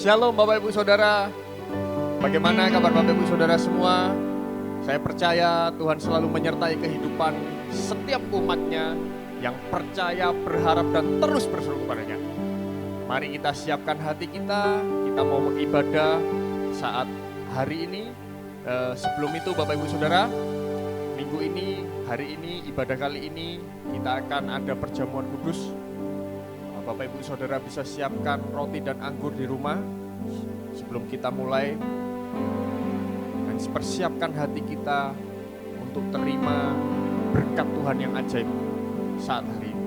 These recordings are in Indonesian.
Shalom Bapak Ibu Saudara. Bagaimana kabar Bapak Ibu Saudara semua? Saya percaya Tuhan selalu menyertai kehidupan setiap umatnya yang percaya, berharap, dan terus berseru kepadanya. Mari kita siapkan hati kita mau beribadah saat hari ini. Sebelum itu Bapak Ibu Saudara, minggu ini, hari ini, ibadah kali ini, kita akan ada perjamuan kudus. Bapak Ibu Saudara bisa siapkan roti dan anggur di rumah sebelum kita mulai. Dan persiapkan hati kita untuk terima berkat Tuhan yang ajaib saat hari ini.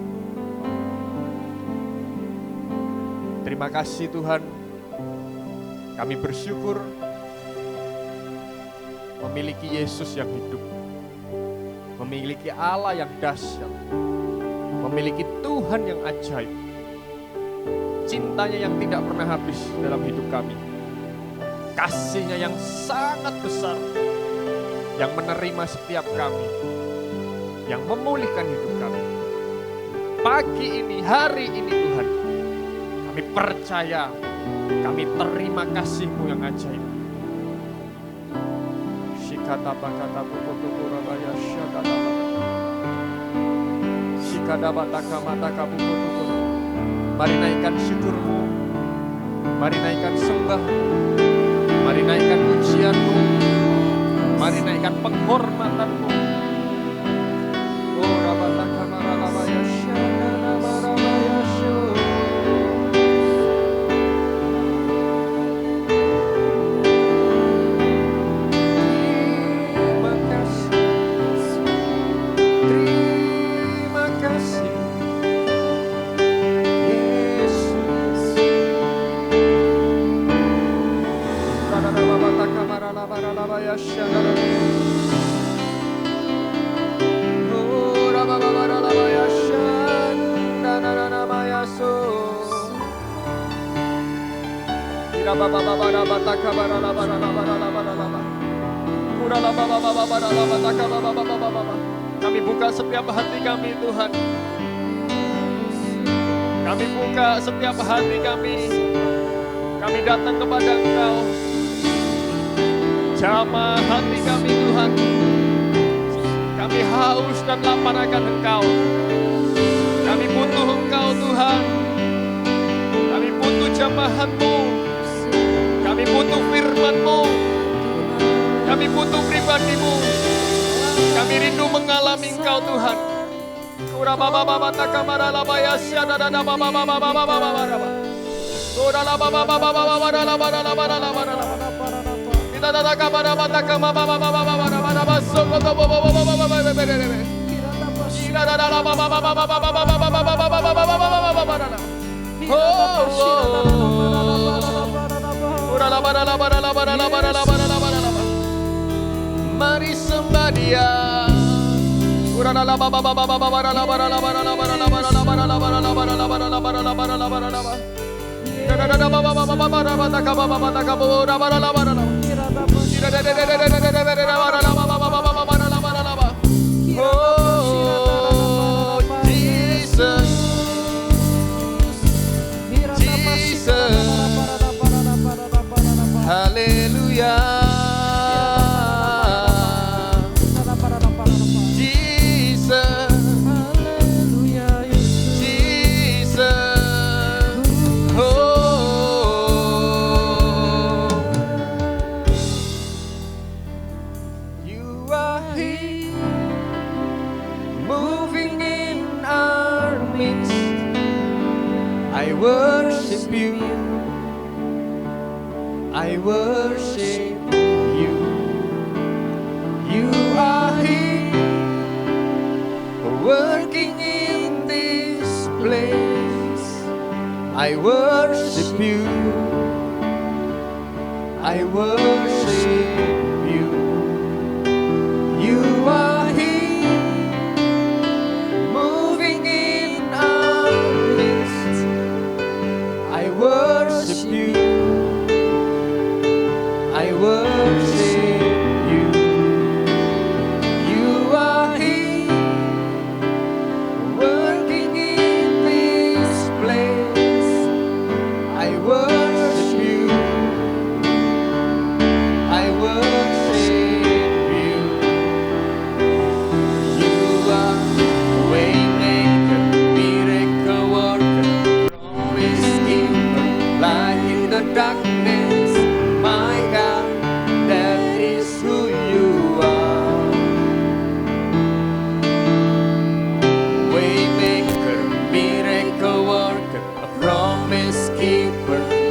Terima kasih Tuhan, kami bersyukur memiliki Yesus yang hidup, memiliki Allah yang dahsyat, memiliki Tuhan yang ajaib, cintanya yang tidak pernah habis dalam hidup kami, kasihnya yang sangat besar, yang menerima setiap kami, yang memulihkan hidup kami. Pagi ini, hari ini Tuhan, kami percaya, kami terima kasih-Mu yang ajaib. Mari naikkan syukur-Mu, mari naikkan sembah-Mu, mari naikkan pujian-Mu, mari naikkan penghormatan-Mu. Oh rabataka maralabaya syadana marabaya syo. Terima kasih Yesus. Rabataka maralabaya syadana. Oh rabataka syadana mayaso. Rabataka maralabaya. Kami buka setiap hati kami Tuhan. Kami buka setiap hati kami. Kami datang kepada Engkau. Jamah hati kami Tuhan. Kami haus dan lapar akan Engkau. Kami butuh Engkau Tuhan. Kami butuh jamahan-Mu. Kami butuh firman-Mu. Kami butuh pribadi-Mu. Kami rindu mengalami Engkau Tuhan. Mari sembah Dia. Oh Jesus, Jesus, haleluya. Worship you, I worship you. You are here, working in this place. I worship you, I worship you. You are here, moving in our midst. I worship you, I worship you. You are here, working in this place. I worship you,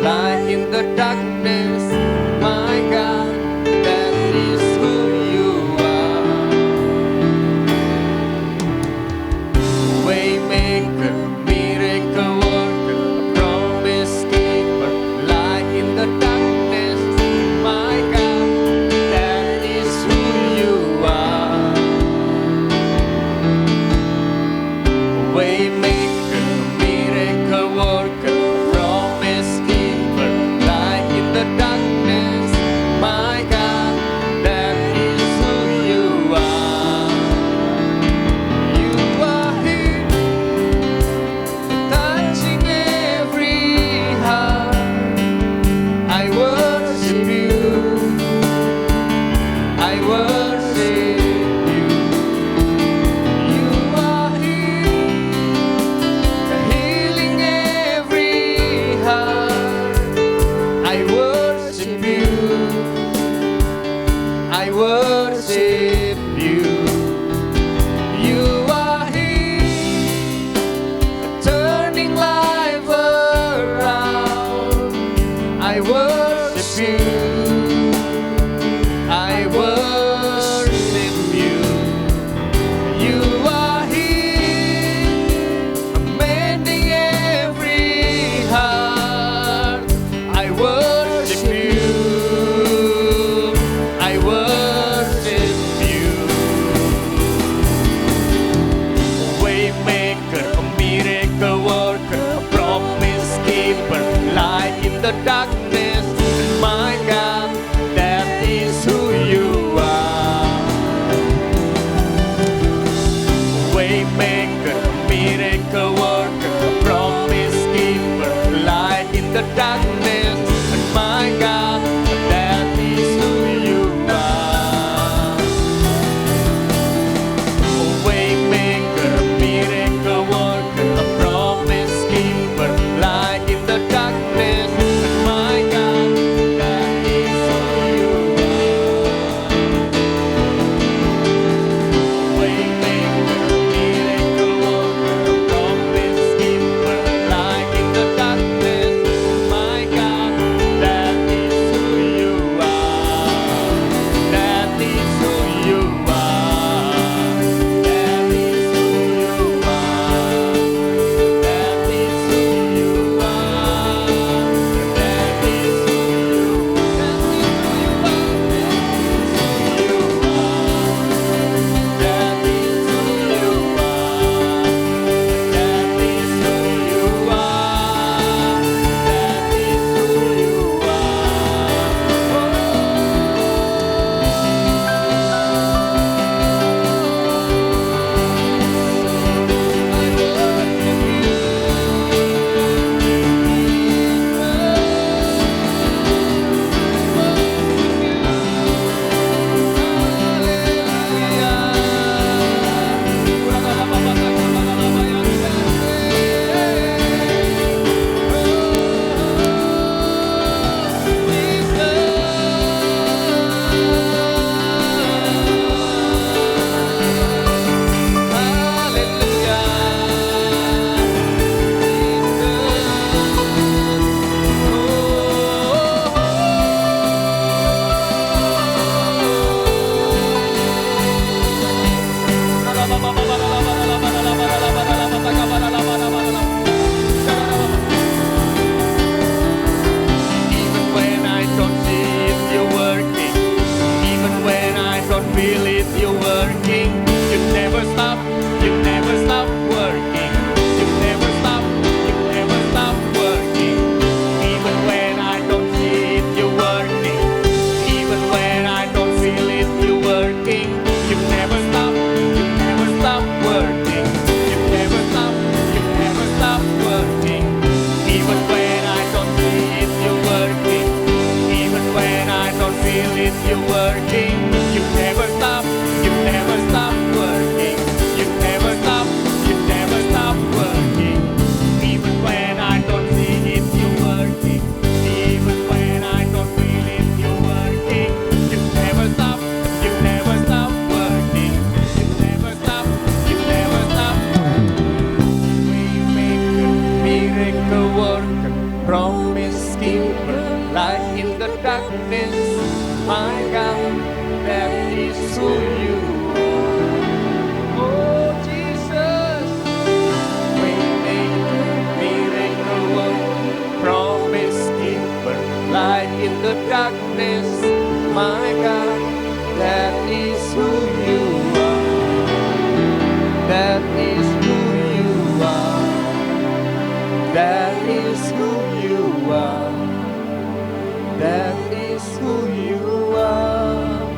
light in the darkness, my God, that is who you are. Waymaker, miracle worker, promise keeper, light in the darkness, my God, that is who you are. Waymaker, miracle worker, promise keeper, light in the darkness, my God, that is who you are. You are here, touching every heart. I worship you, I worship you. You are here, healing every heart. I worship you, I worship you. You are here, turning life around. I worship you, I worship you. You are here, mending every heart. I worship you, I worship you. Waymaker, miracle worker, promise keeper, light in the darkness, my God, that is who you are. Waymaker, miracle worker, promise keeper, light in the darkness, my God, that is who you are. Waymaker, miracle worker, promise keeper, light in the darkness, my God, that is who you are. Waymaker, miracle worker, promise keeper, light in the darkness, my God, that is who you are. That is who you are. That is who you are. That is who you are. That is who you Even when I don't see it, you're working. Even when I don't feel it, you're working. You never stop, you never stop working. You never stop, you never stop working. Even when I don't see it, you're working. Even when I don't feel it, you're working. You never stop, you never stop working. You never stop, you never stop working. Even when I don't see it, you're working. Even when I don't feel it, you're working. You never stop, you never stop working. You never stop, you never stop working. Even when I don't see it, you're working. Even when I don't feel it, you're working. You never stop, you never stop working. You never stop, you never stop. Waymaker, miracle worker, promise keeper, light in the darkness, my God, that is who you are. Oh Jesus, waymaker, miracle worker, promise keeper, light in the darkness, my God, that is who you are. That is who you are. That is who you are. That is who you are.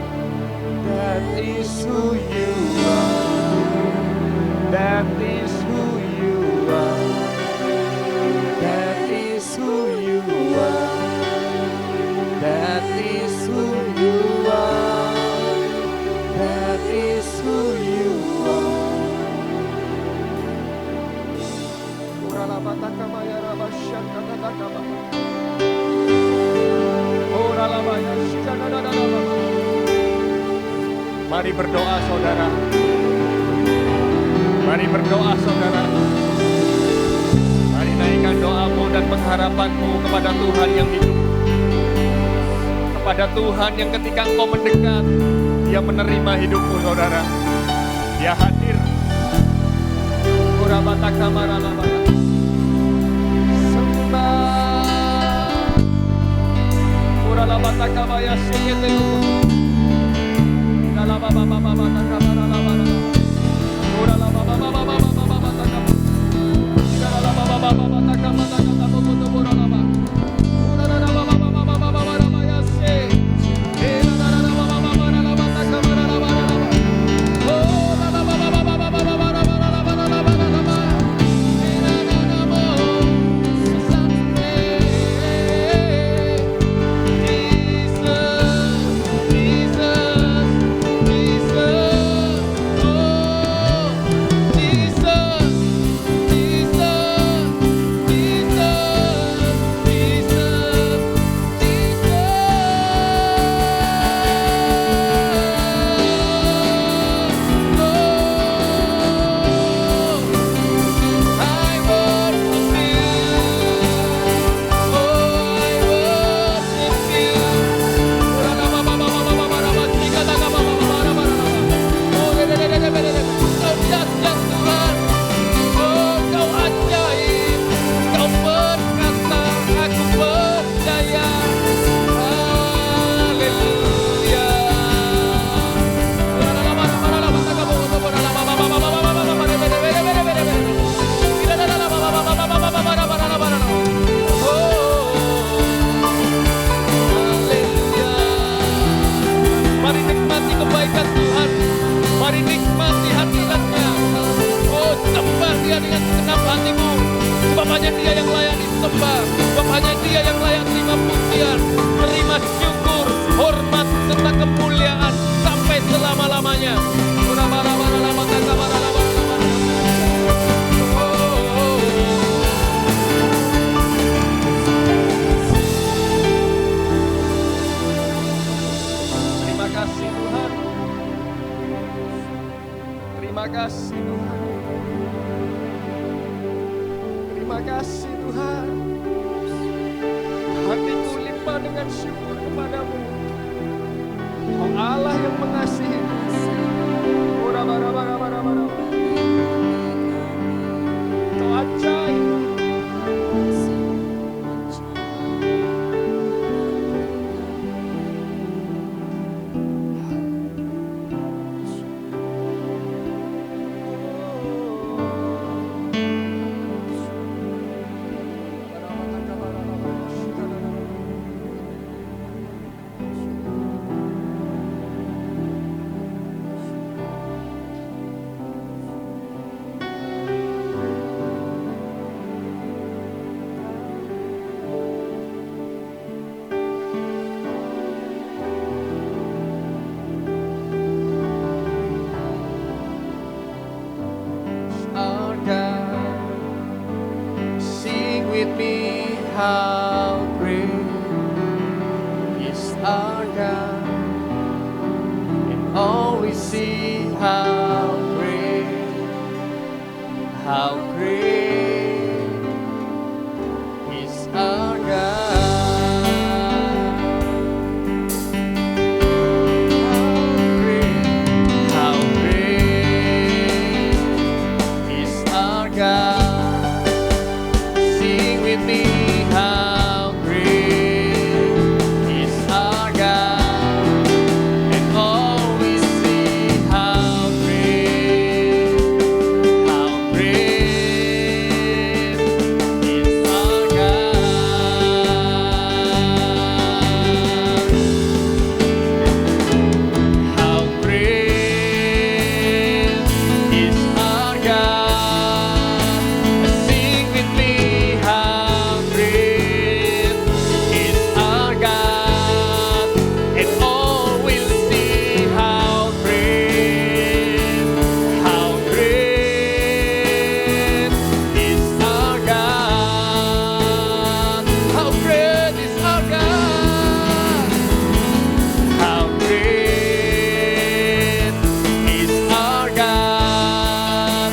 That is who you are. That is who you are. That is who you are. That is who you are. That is who you are. Mari berdoa saudara. Mari berdoa saudara. Mari naikkan doamu dan pengharapanmu kepada Tuhan yang hidup. Kepada Tuhan yang ketika engkau mendekat, Dia menerima hidupmu saudara. Dia hadir. our God. How great is our God. Sing with me, how great is our God. And all we see, how great is our God. How great is our God. Sing with me, how great is our God. And all will see, how great is our God. How great is our God. How great is our God.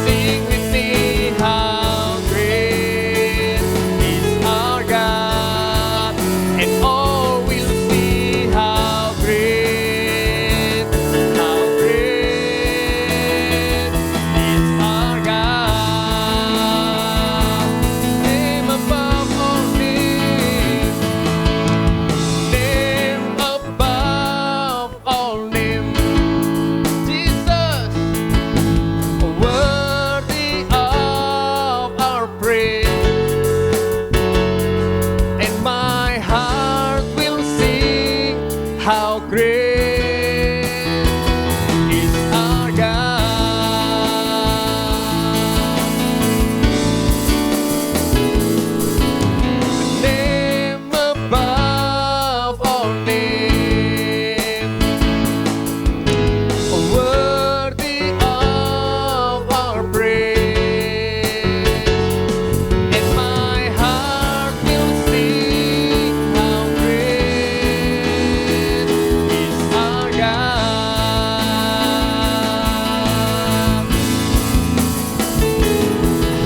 Sing with me, how great is our God. And all will see, how great is our God. Name above all names. Name above all names, Jesus, worthy of our praise. And my heart will sing, how great is our God. Name above all names, worthy of our praise. And my heart will sing, how great is our God.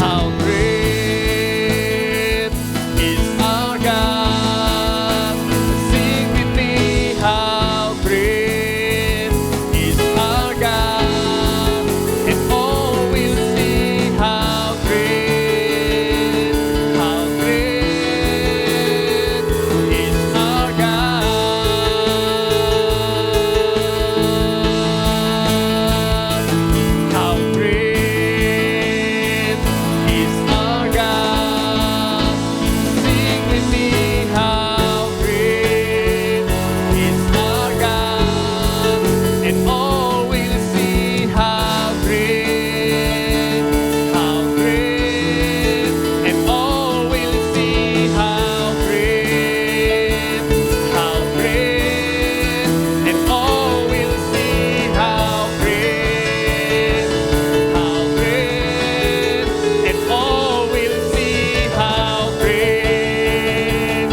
How great is our God. Sing with me, how great is our God. And all will see, how great is our God. How great is our God. Sing with me, how great is our God. And all will see, how great, and all will see, how great, and all will see, how great, and all will see, how great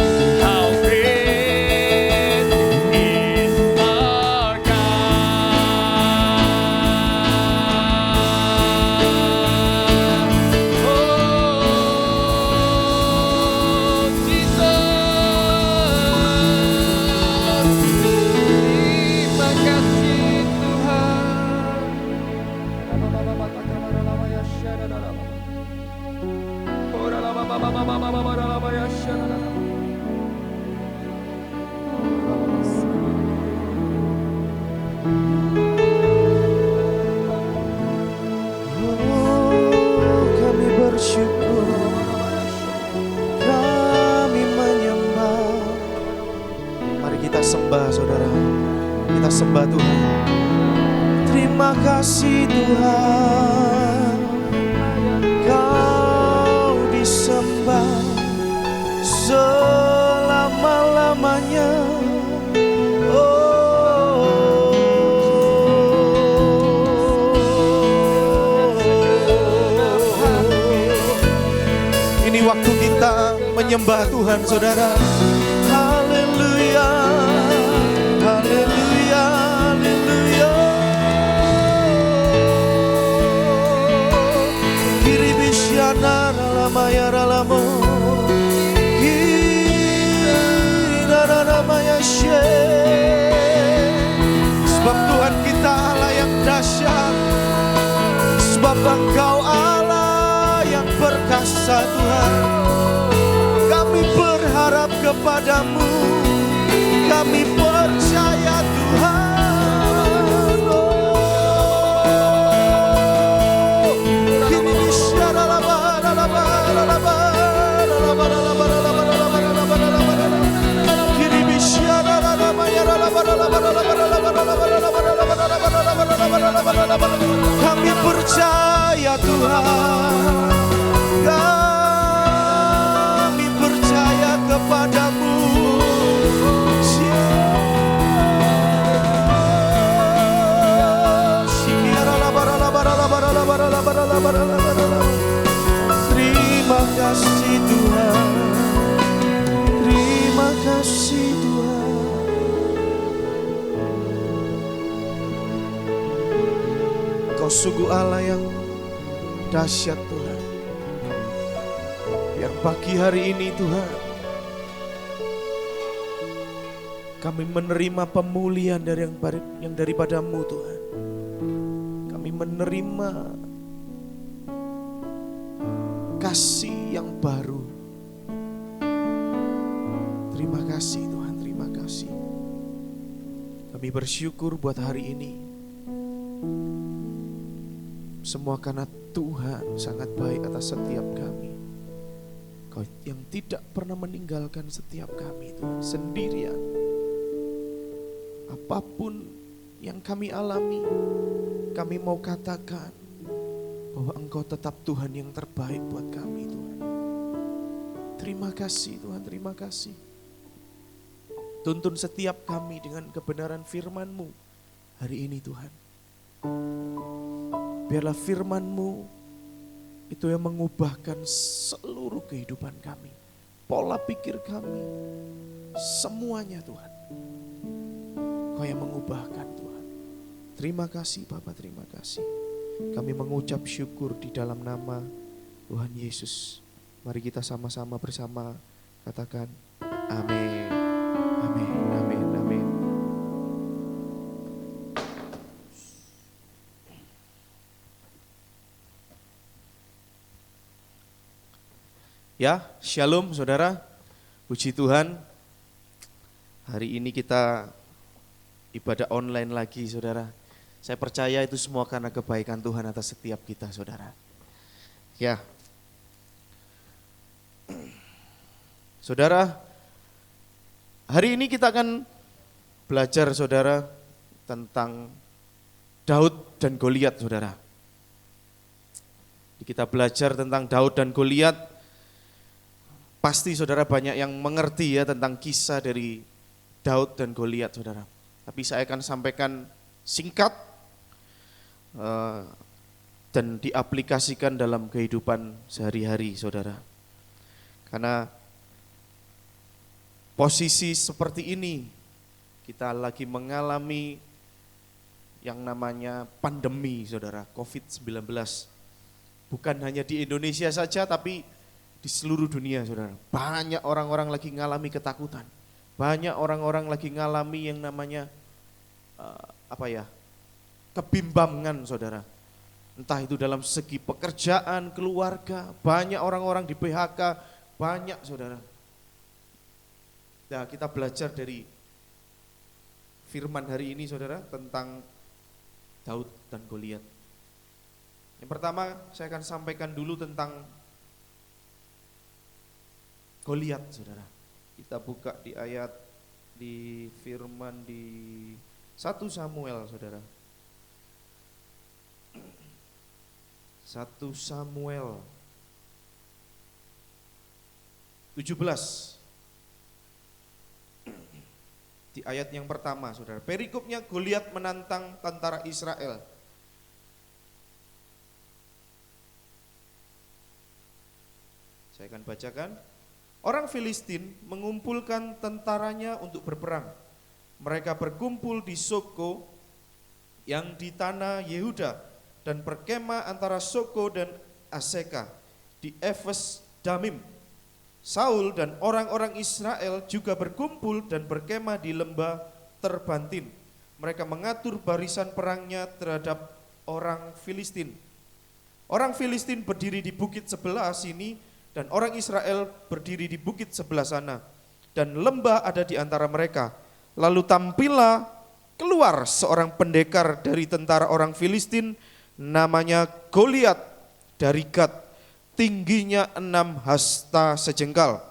is our God. Oh, Jesus, terima kasih Kami bersyukur, kami menyembah. Mari kita sembah saudara, kita sembah Tuhan. Terima kasih Tuhan, Kau disembah selama-lamanya. Ini waktu kita menyembah Tuhan saudara. Haleluya, haleluya, haleluya. Kiribisyana ralamaya ralamo. Engkau Allah yang perkasa Tuhan. Kami berharap kepadamu, kami percaya Tuhan. Kini bisyara kami percaya Tuhan, kami percaya kepadamu. Terima kasih Tuhan, terima kasih Tuhan. Kau sungguh Allah yang dahsyat Tuhan. Biar pagi hari ini Tuhan, kami menerima pemulihan dari yang daripadamu Tuhan. Kami menerima kasih yang baru. Terima kasih Tuhan, terima kasih. Kami bersyukur buat hari ini. Semua karena Tuhan sangat baik atas setiap kami. Kau yang tidak pernah meninggalkan setiap kami Tuhan sendirian. Apapun yang kami alami, kami mau katakan bahwa Engkau tetap Tuhan yang terbaik buat kami Tuhan. Terima kasih Tuhan, terima kasih. Tuntun setiap kami dengan kebenaran firman-Mu hari ini Tuhan. Biarlah firman-Mu itu yang mengubahkan seluruh kehidupan kami, pola pikir kami, semuanya Tuhan. Kau yang mengubahkan Tuhan. Terima kasih Bapa, terima kasih. Kami mengucap syukur di dalam nama Tuhan Yesus. Mari kita sama-sama bersama katakan amin, amin, amin, amin. Ya, shalom saudara, puji Tuhan. Hari ini kita ibadah online lagi saudara. Saya percaya itu semua karena kebaikan Tuhan atas setiap kita saudara. Ya, saudara, hari ini kita akan belajar saudara tentang Daud dan Goliat saudara. Kita belajar tentang Daud dan Goliat. Pasti saudara banyak yang mengerti ya tentang kisah dari Daud dan Goliat saudara. Tapi saya akan sampaikan singkat dan diaplikasikan dalam kehidupan sehari-hari saudara. Karena posisi seperti ini kita lagi mengalami yang namanya pandemi saudara, COVID-19. Bukan hanya di Indonesia saja tapi di seluruh dunia saudara. Banyak orang-orang lagi ngalami ketakutan. Banyak orang-orang lagi ngalami yang namanya kebimbangan saudara. Entah itu dalam segi pekerjaan, keluarga, banyak orang-orang di PHK, banyak saudara. Nah, kita belajar dari firman hari ini saudara tentang Daud dan Goliat. Yang pertama saya akan sampaikan dulu tentang Goliat saudara. Kita buka di ayat di firman di 1 Samuel saudara. 1 Samuel 17 di ayat yang pertama saudara. Perikopnya Goliat menantang tentara Israel. Saya akan bacakan. Orang Filistin mengumpulkan tentaranya untuk berperang. Mereka berkumpul di Soko yang di tanah Yehuda dan berkemah antara Soko dan Aseka di Efes Damim. Saul dan orang-orang Israel juga berkumpul dan berkemah di lembah Terbantin. Mereka mengatur barisan perangnya terhadap orang Filistin. Orang Filistin berdiri di bukit sebelah sini dan orang Israel berdiri di bukit sebelah sana. Dan lembah ada di antara mereka. Lalu tampillah keluar seorang pendekar dari tentara orang Filistin namanya Goliat dari Gat, tingginya 6 hasta sejengkal.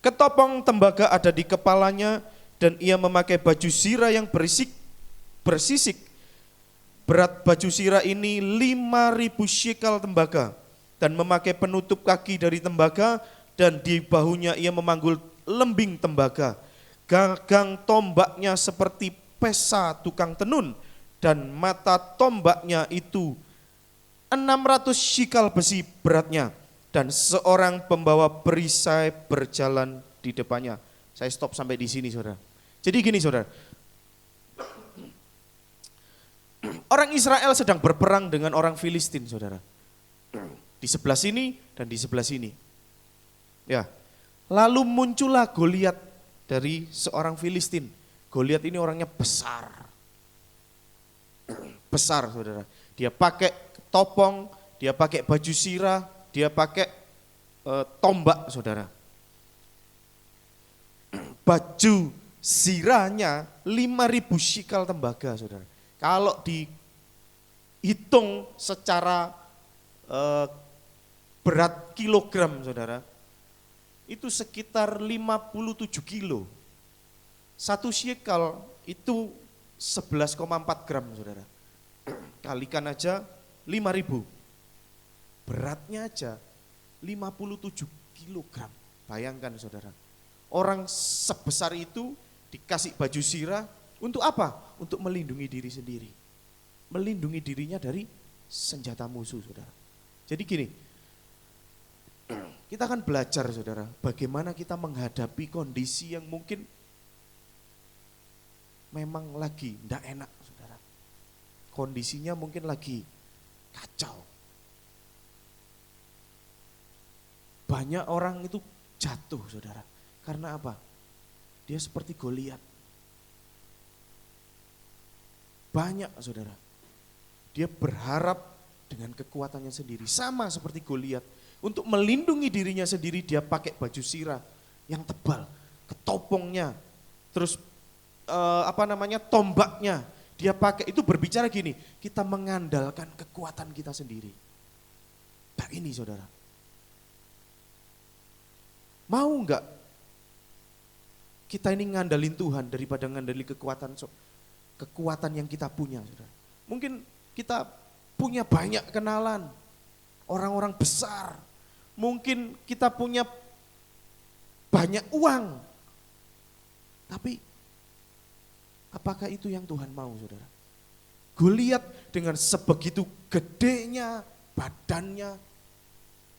Ketopong tembaga ada di kepalanya dan ia memakai baju sirah yang bersisik. Berat baju sirah ini 5.000 shekel tembaga dan memakai penutup kaki dari tembaga dan di bahunya ia memanggul lembing tembaga. Gagang tombaknya seperti pesa tukang tenun dan mata tombaknya itu 600 shekel besi beratnya dan seorang pembawa perisai berjalan di depannya. Saya stop sampai di sini, saudara. Jadi gini, saudara. Orang Israel sedang berperang dengan orang Filistin, saudara. Di sebelah sini dan di sebelah sini. Ya. Lalu muncullah Goliat dari seorang Filistin. Goliat ini orangnya besar. Besar, saudara. Dia pakai topong, dia pakai baju sirah, dia pakai tombak, saudara. Baju sirahnya 5.000 shekel tembaga, saudara. Kalau dihitung secara berat kilogram, saudara, itu sekitar 57 kilo. 1 shekel itu 11,4 gram, saudara. Kalikan aja 5.000. Beratnya aja 57 kilogram. Bayangkan, saudara. Orang sebesar itu dikasih baju sirah untuk apa? Untuk melindungi diri sendiri. Melindungi dirinya dari senjata musuh, saudara. Jadi gini, kita akan belajar, saudara, bagaimana kita menghadapi kondisi yang mungkin memang lagi tidak enak, saudara. Kondisinya mungkin lagi kacau. Banyak orang itu jatuh, saudara. Karena apa? Dia seperti Goliat. Banyak, saudara. Dia berharap dengan kekuatannya sendiri. Sama seperti Goliat. Untuk melindungi dirinya sendiri dia pakai baju sirah yang tebal. Ketopongnya. Terus tombaknya. Dia pakai, itu berbicara gini. Kita mengandalkan kekuatan kita sendiri. Nah ini, saudara. Mau enggak kita ini ngandalin Tuhan daripada ngandalin kekuatan yang kita punya, saudara. Mungkin kita punya banyak kenalan, orang-orang besar. Mungkin kita punya banyak uang. Tapi apakah itu yang Tuhan mau, saudara? Goliat dengan sebegitu gedenya, badannya,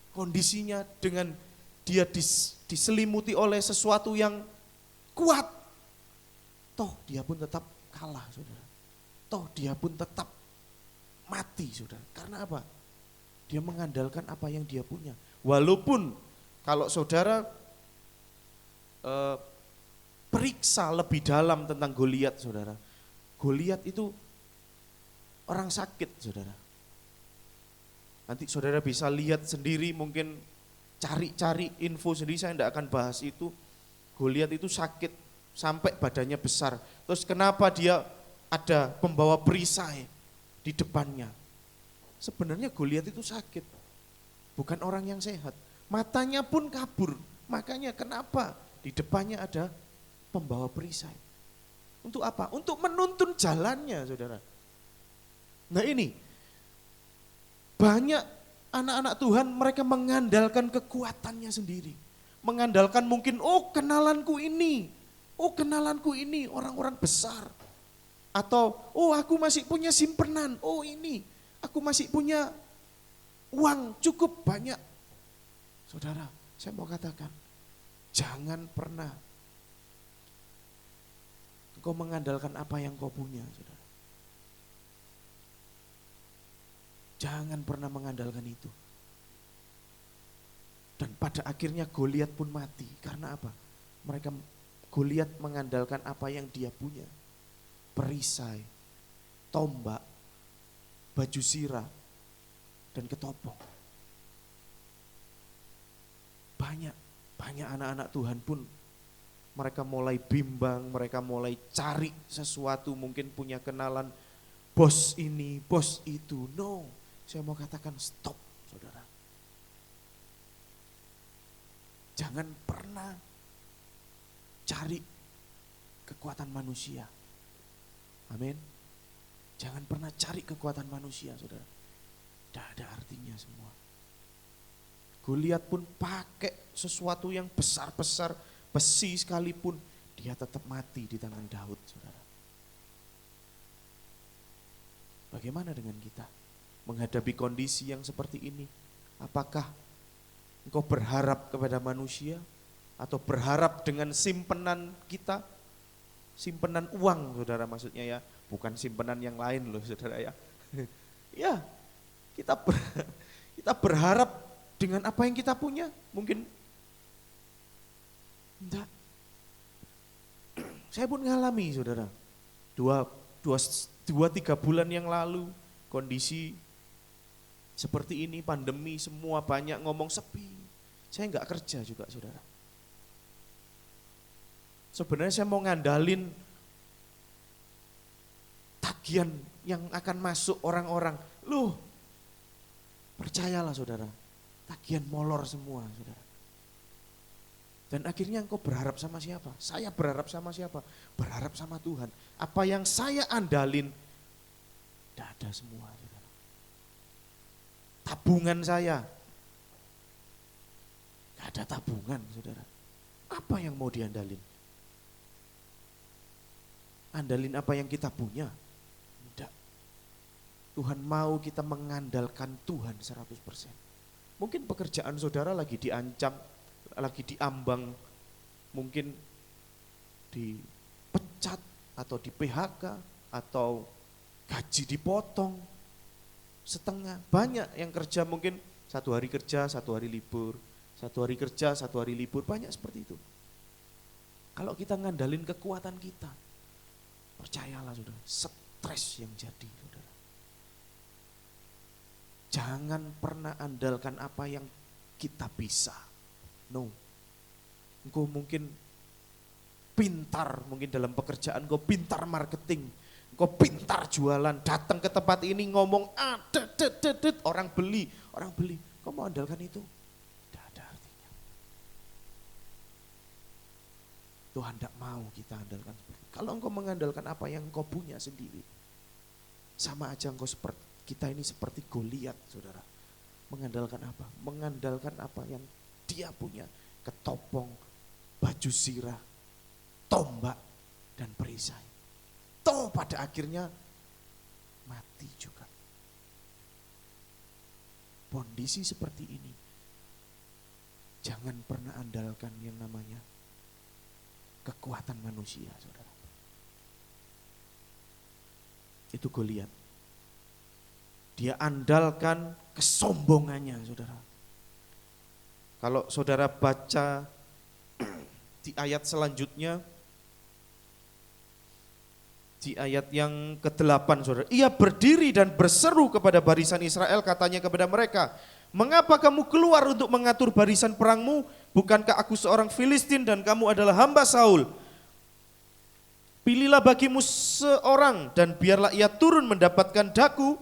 kondisinya, dengan dia diselimuti oleh sesuatu yang kuat. Toh dia pun tetap kalah, saudara. Toh dia pun tetap mati, saudara. Karena apa? Dia mengandalkan apa yang dia punya. Walaupun kalau saudara periksa lebih dalam tentang Goliat, saudara. Goliat itu orang sakit, saudara. Nanti saudara bisa lihat sendiri, mungkin cari-cari info sendiri, saya tidak akan bahas itu. Goliat itu sakit sampai badannya besar. Terus kenapa dia ada pembawa perisai di depannya? Sebenarnya Goliat itu sakit, bukan orang yang sehat. Matanya pun kabur. Makanya kenapa di depannya ada pembawa perisai? Untuk apa? Untuk menuntun jalannya, saudara. Nah ini, banyak anak-anak Tuhan mereka mengandalkan kekuatannya sendiri. Mengandalkan mungkin, oh kenalanku ini orang-orang besar. Atau, oh aku masih punya simpenan, oh ini aku masih punya uang cukup banyak. Saudara, saya mau katakan, jangan pernah engkau mengandalkan apa yang kau punya, saudara. Jangan pernah mengandalkan itu. Dan pada akhirnya Goliat pun mati. Karena apa? Goliat mengandalkan apa yang dia punya. Perisai, tombak, baju sirah, dan ketopong. Banyak anak-anak Tuhan pun mereka mulai bimbang, mereka mulai cari sesuatu, mungkin punya kenalan bos ini, bos itu. No, saya mau katakan stop, saudara. Jangan pernah cari kekuatan manusia. Amin. Jangan pernah cari kekuatan manusia, saudara. Tidak ada artinya semua. Goliat pun pakai sesuatu yang besar-besar, besi sekalipun, dia tetap mati di tangan Daud, saudara. Bagaimana dengan kita menghadapi kondisi yang seperti ini? Apakah engkau berharap kepada manusia atau berharap dengan simpenan kita? Simpenan uang, saudara, maksudnya ya, bukan simpenan yang lain loh, saudara ya. Ya, kita berharap dengan apa yang kita punya, mungkin enggak. Saya pun ngalami, saudara, 2-3 bulan yang lalu kondisi seperti ini, pandemi, semua banyak ngomong sepi. Saya enggak kerja juga, saudara. Sebenarnya saya mau ngandalin tagihan yang akan masuk orang-orang. Loh, percayalah saudara, tagihan molor semua, saudara. Dan akhirnya engkau berharap sama siapa? Saya berharap sama siapa? Berharap sama Tuhan. Apa yang saya andalin, tidak ada semua, saudara. Tabungan saya, tidak ada tabungan, saudara. Apa yang mau diandalin? Andalin apa yang kita punya? Tidak. Tuhan mau kita mengandalkan Tuhan 100%. Mungkin pekerjaan saudara lagi diancam, lagi diambang, mungkin dipecat atau di PHK atau gaji dipotong setengah. Banyak yang kerja mungkin 1 hari kerja, 1 hari libur, 1 hari kerja, 1 hari libur, banyak seperti itu. Kalau kita ngandalin kekuatan kita, percayalah saudara, stres yang jadi saudara. Jangan pernah andalkan apa yang kita bisa. No. Engkau mungkin pintar, mungkin dalam pekerjaan engkau pintar marketing, engkau pintar jualan, datang ke tempat ini ngomong orang beli. Kau mau andalkan itu? Tidak ada artinya. Tuhan tidak mau kita andalkan seperti itu. Kalau engkau mengandalkan apa yang engkau punya sendiri, sama aja engkau seperti kita ini seperti Goliat, saudara. Mengandalkan apa? Mengandalkan apa yang dia punya, ketopong, baju zirah, tombak, dan perisai. Toh pada akhirnya mati juga. Kondisi seperti ini, jangan pernah andalkan yang namanya kekuatan manusia, saudara. Itu Goliat. Dia andalkan kesombongannya, saudara. Kalau saudara baca di ayat selanjutnya, di ayat yang ke-8, saudara. Ia berdiri dan berseru kepada barisan Israel, katanya kepada mereka, mengapa kamu keluar untuk mengatur barisan perangmu? Bukankah aku seorang Filistin dan kamu adalah hamba Saul? Pilihlah bagimu seorang dan biarlah ia turun mendapatkan daku.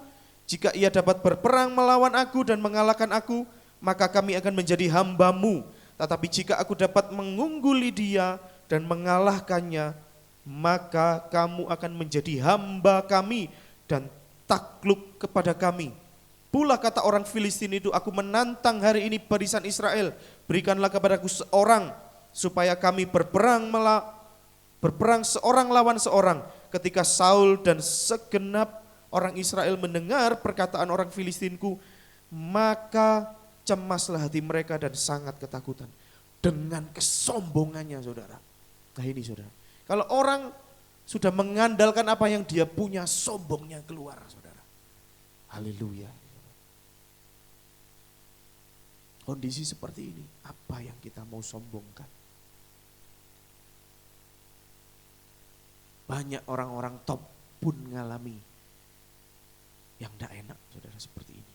Jika ia dapat berperang melawan aku dan mengalahkan aku, maka kami akan menjadi hambamu. Tetapi jika aku dapat mengungguli dia dan mengalahkannya, maka kamu akan menjadi hamba kami dan takluk kepada kami. Pula kata orang Filistin itu, aku menantang hari ini barisan Israel, berikanlah kepadaku seorang supaya kami berperang seorang lawan seorang. Ketika Saul dan segenap orang Israel mendengar perkataan orang Filistinku, maka cemaslah hati mereka dan sangat ketakutan. Dengan kesombongannya, saudara. Nah ini, saudara. Kalau orang sudah mengandalkan apa yang dia punya, sombongnya keluar, saudara. Haleluya. Kondisi seperti ini, apa yang kita mau sombongkan? Banyak orang-orang top pun mengalami yang tidak enak, saudara, seperti ini.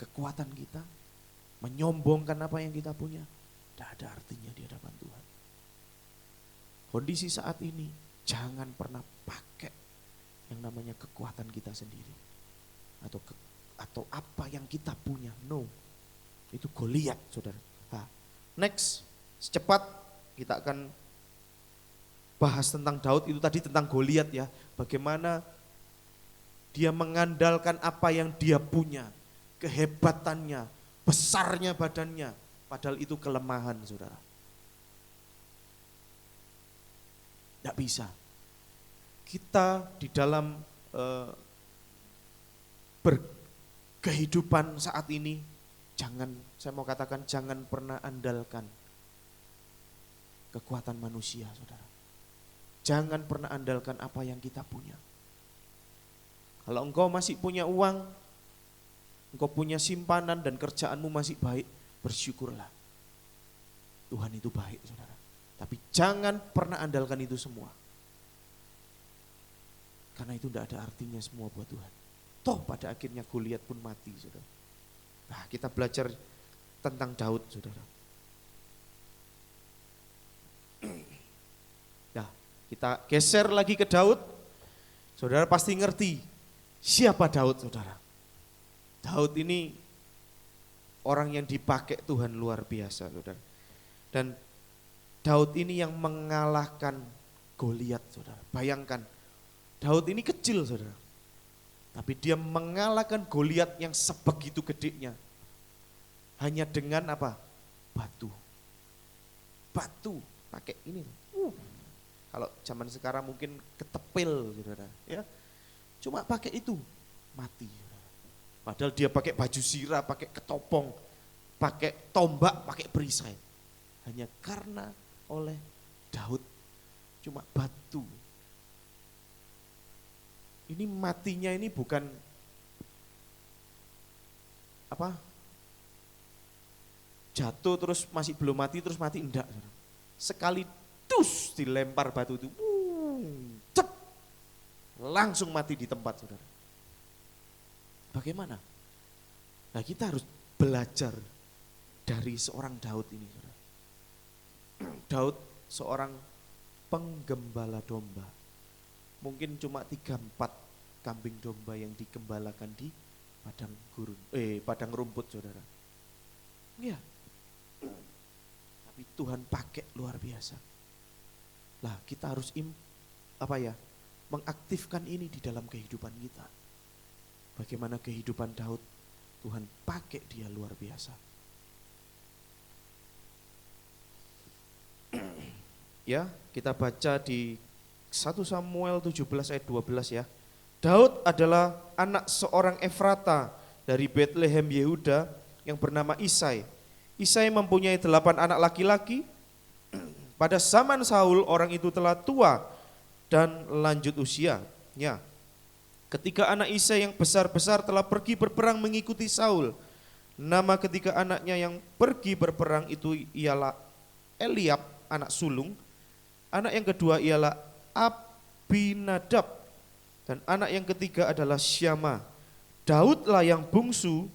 kekuatan kita, menyombongkan apa yang kita punya, tidak ada artinya di hadapan Tuhan. Kondisi saat ini, jangan pernah pakai yang namanya kekuatan kita sendiri. Atau apa yang kita punya, no. Itu Goliat, saudara. Nah, next, secepat kita akan bahas tentang Daud. Itu tadi tentang Goliat ya. Bagaimana dia mengandalkan apa yang dia punya, kehebatannya, besarnya badannya, padahal itu kelemahan, saudara. Tidak bisa. Kita di dalam berkehidupan saat ini, saya mau katakan jangan pernah andalkan kekuatan manusia, saudara. Jangan pernah andalkan apa yang kita punya. Kalau engkau masih punya uang, engkau punya simpanan dan kerjaanmu masih baik, bersyukurlah. Tuhan itu baik, saudara. Tapi jangan pernah andalkan itu semua. Karena itu tidak ada artinya semua buat Tuhan. Toh pada akhirnya Goliat pun mati, saudara. Nah, kita belajar tentang Daud, saudara. Nah, kita geser lagi ke Daud. Saudara pasti ngerti siapa Daud, saudara. Daud ini orang yang dipakai Tuhan luar biasa, saudara. Dan Daud ini yang mengalahkan Goliat, saudara. Bayangkan, Daud ini kecil, saudara. Tapi dia mengalahkan Goliat yang sebegitu gedenya. Hanya dengan apa? Batu. Batu, pakai ini. Kalau zaman sekarang mungkin ketepil, saudara. Ya, cuma pakai itu, mati. Saudara. Padahal dia pakai baju sirah, pakai ketopong, pakai tombak, pakai perisai. Hanya karena oleh Daud cuma batu. Ini matinya ini bukan apa? Jatuh terus masih belum mati terus mati, enggak. Sekali dus dilempar batu itu, cep, langsung mati di tempat, saudara. Bagaimana? Nah, kita harus belajar dari seorang Daud ini, saudara. Daud seorang penggembala domba. Mungkin cuma 3-4 kambing domba yang digembalakan di padang rumput, saudara. Ya. Tapi Tuhan pakai luar biasa. Lah, kita harus mengaktifkan ini di dalam kehidupan kita. Bagaimana kehidupan Daud, Tuhan pakai dia luar biasa. Ya, kita baca di 1 Samuel 17 ayat 12 ya. Daud adalah anak seorang Efrata dari Bethlehem Yehuda yang bernama Isai. Isai mempunyai 8 anak laki-laki. Pada zaman Saul orang itu telah tua dan lanjut usianya. Ketika anak Isai yang besar-besar telah pergi berperang mengikuti Saul. Nama ketiga anaknya yang pergi berperang itu ialah Eliab, anak sulung. Anak yang kedua ialah Abinadab, dan anak yang ketiga adalah Syama. Daudlah yang bungsu.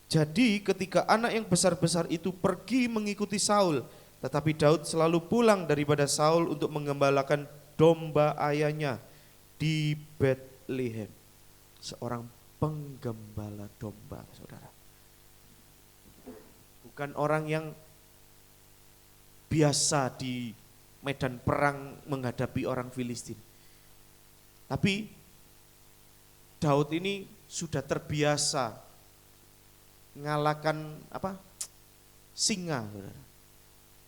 Jadi ketika anak yang besar-besar itu pergi mengikuti Saul, tetapi Daud selalu pulang daripada Saul untuk mengembalakan domba ayahnya di Bethlehem. Seorang penggembala domba, saudara. Bukan orang yang biasa di medan perang menghadapi orang Filistin. Tapi Daud ini sudah terbiasa mengalahkan singa, saudara,